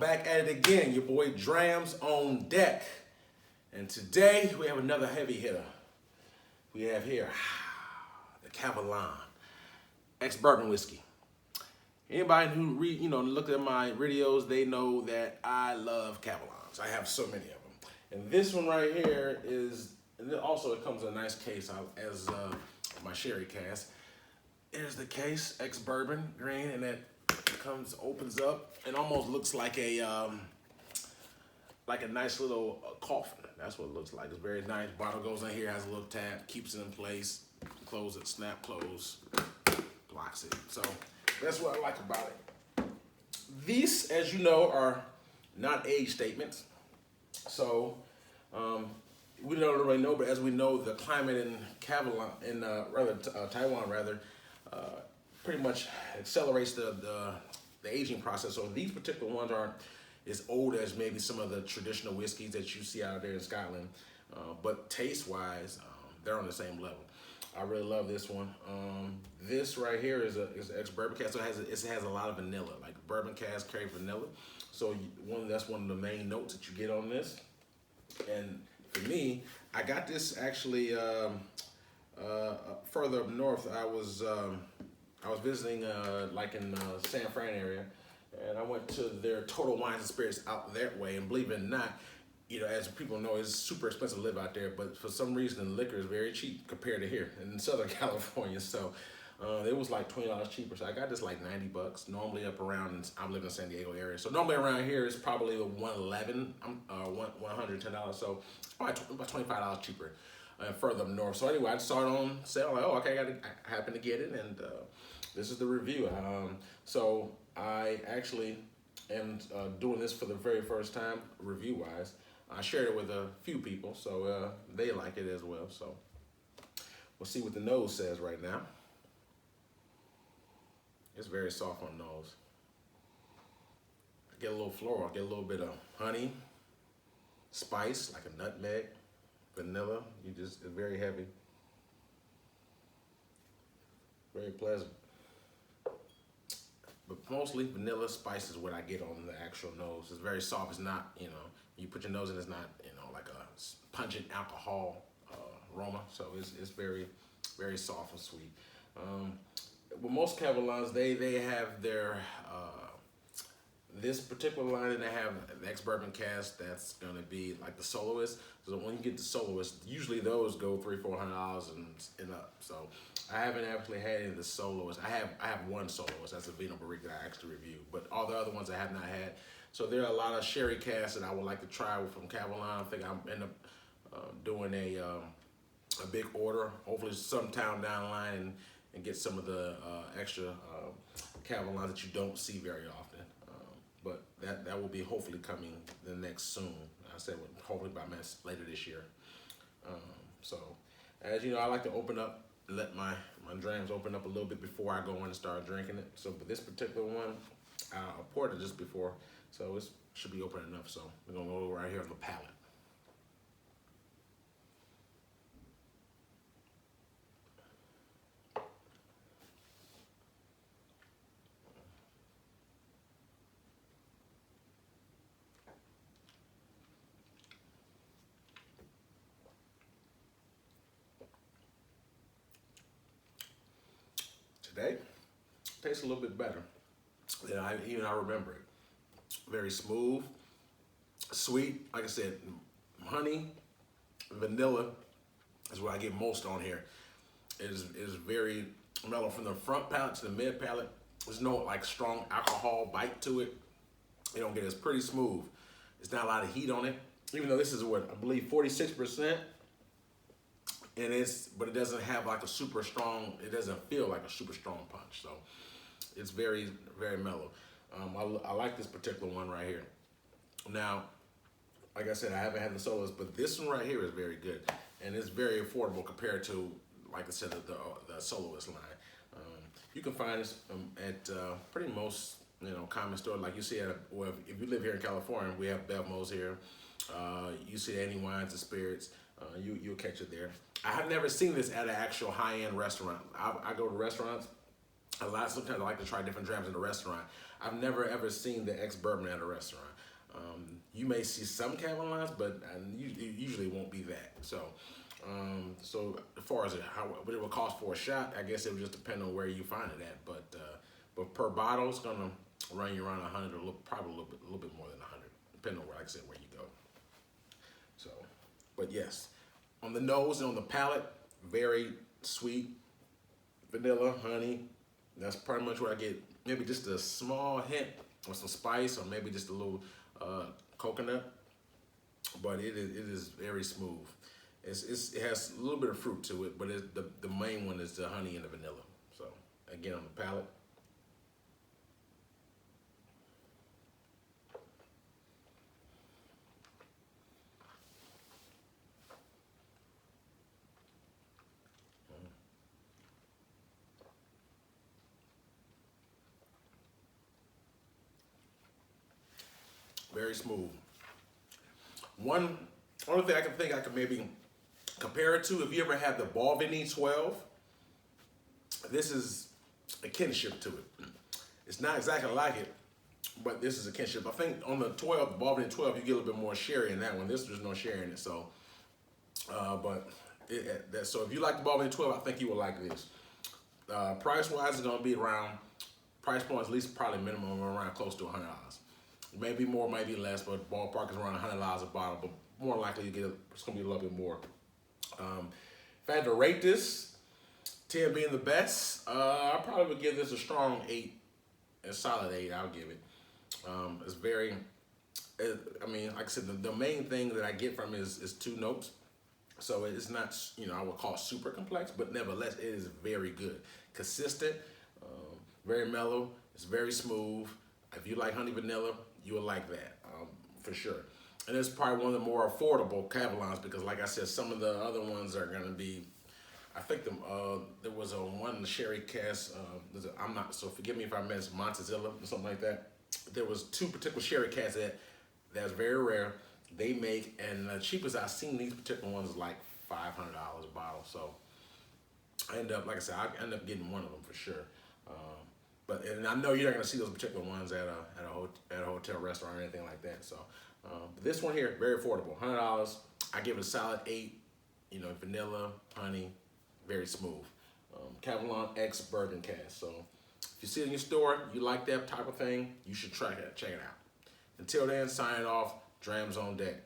back at it again. Your boy Drams on deck. And today we have another heavy hitter. We have here the Kavalan ex-Bourbon whiskey. Anybody who look at my videos, they know that I love Kavalans. I have so many of them. And this one right here is, and also it comes in a nice case as my sherry cask. Here's the case, ex-Bourbon green, and that opens up and almost looks like a nice little coffin. That's what it looks like. It's very nice. Bottle goes in here, has a little tab, keeps it in place, close it, snap close, blocks it. So that's what I like about it. These, as you know, are not age statements. So we don't really know, but as we know, the climate in Taiwan pretty much accelerates the aging process. So these particular ones aren't as old as maybe some of the traditional whiskeys that you see out there in Scotland, but taste-wise, they're on the same level. I really love this one. This right here is an ex-bourbon cask, so it has a lot of vanilla, like bourbon cask carry vanilla. So that's one of the main notes that you get on this. And for me, I got this actually further up north. I was visiting like in San Fran area, and I went to their Total Wines and Spirits out that way. And believe it or not, as people know, it's super expensive to live out there, but for some reason the liquor is very cheap compared to here in Southern California. So it was like $20 cheaper. So I got this like $90. Normally up around, I live in the San Diego area, so normally around here it's probably $111, $110. So it's probably about $25 cheaper further up north. So anyway, I saw it on sale. Like, oh, okay, I happened to get it, and this is the review. So I actually am doing this for the very first time, review-wise. I shared it with a few people, so they like it as well. So we'll see what the nose says right now. It's very soft on the nose. I get a little floral. I get a little bit of honey, spice, like a nutmeg, vanilla. It's very heavy. Very pleasant. But mostly vanilla spice is what I get on the actual nose. It's very soft. It's not, you put your nose in, it's not, like a pungent alcohol aroma. So it's very, very soft and sweet. With most Kavalans, they have their, this particular line, and they have the ex-bourbon cask that's gonna be like the soloist. So when you get the soloist, usually those go $300-400 and up. So I haven't actually had any of the soloists. I have one soloist, that's a Vino Barrique that I actually reviewed, but all the other ones I have not had. So there are a lot of sherry casks that I would like to try from Kavalan. I think I'll end up doing a big order, hopefully sometime down the line, and get some of the extra Kavalans that you don't see very often. But that will be hopefully coming the next soon. I said hopefully by later this year. So as you know, I like to open up, let my drams open up a little bit before I go in and start drinking it. So for this particular one, I poured it just before, so it should be open enough. So we're gonna go right here on the palate. Today tastes a little bit better than I remember it. Very smooth, sweet. Like I said, honey, vanilla is what I get most on here. It is very mellow from the front palate to the mid palate. There's no like strong alcohol bite to it. You don't get it. It's pretty smooth. There's not a lot of heat on it, even though this is what I believe 46%. But it doesn't have like a super strong, it doesn't feel like a super strong punch. So it's very, very mellow. I like this particular one right here. Now, like I said, I haven't had the solos, but this one right here is very good. And it's very affordable compared to, like I said, the soloist line. You can find this at pretty most, common store. Like you see if you live here in California, we have Bevmo's here. You see any wines and spirits, you'll catch it there. I have never seen this at an actual high-end restaurant. I go to restaurants, Sometimes I like to try different drams in a restaurant. I've never ever seen the ex-Bourbon at a restaurant. You may see some Kavalans, but it usually won't be that. So as far as what it would cost for a shot, I guess it would just depend on where you find it at. But per bottle, it's gonna run you around 100, or probably a little bit more than 100, depending on where, like I said, where you go. So, but yes, on the nose and on the palate, very sweet, vanilla, honey. That's pretty much what I get. Maybe just a small hint of some spice, or maybe just a little coconut. But it is very smooth. It has a little bit of fruit to it, but the main one is the honey and the vanilla. So again, on the palate. Very smooth. One only thing I can think I could maybe compare it to, if you ever had the Bourbon 12, this is a kinship to it. It's not exactly like it, but this is a kinship. I think on the 12, the Bourbon 12, you get a little bit more sherry in that one. This there's no sherry in it, so so if you like the Bourbon 12, I think you will like this. Price wise, it's gonna be around price point at least probably minimum around close to $100. Maybe more, maybe less, but ballpark is around $100 a bottle. But more likely, it's gonna be a little bit more. If I had to rate this, 10 being the best, I probably would give this a strong 8, a solid 8. I'll give it. It's very. I mean, like I said, the main thing that I get from it is 2 notes. So it's not, I would call it super complex, but nevertheless, it is very good, consistent, very mellow. It's very smooth. If you like honey vanilla, you will like that, for sure. And it's probably one of the more affordable Kavalans because, like I said, some of the other ones are going to be, I think there was a one sherry cask, I'm not, so forgive me if I missed Montezilla or something like that. There was 2 particular sherry casks that's very rare. They make, and the cheapest I've seen these particular ones is like $500 a bottle. So I end up, like I said, I end up getting one of them for sure. And I know you're not gonna see those particular ones at a hotel, restaurant, or anything like that. So, but this one here, very affordable, $100. I give it a solid 8. Vanilla, honey, very smooth. Kavalan ex-Bourbon cask. So, if you see it in your store, you like that type of thing, you should try it. Check it out. Until then, signing off. Drams on deck.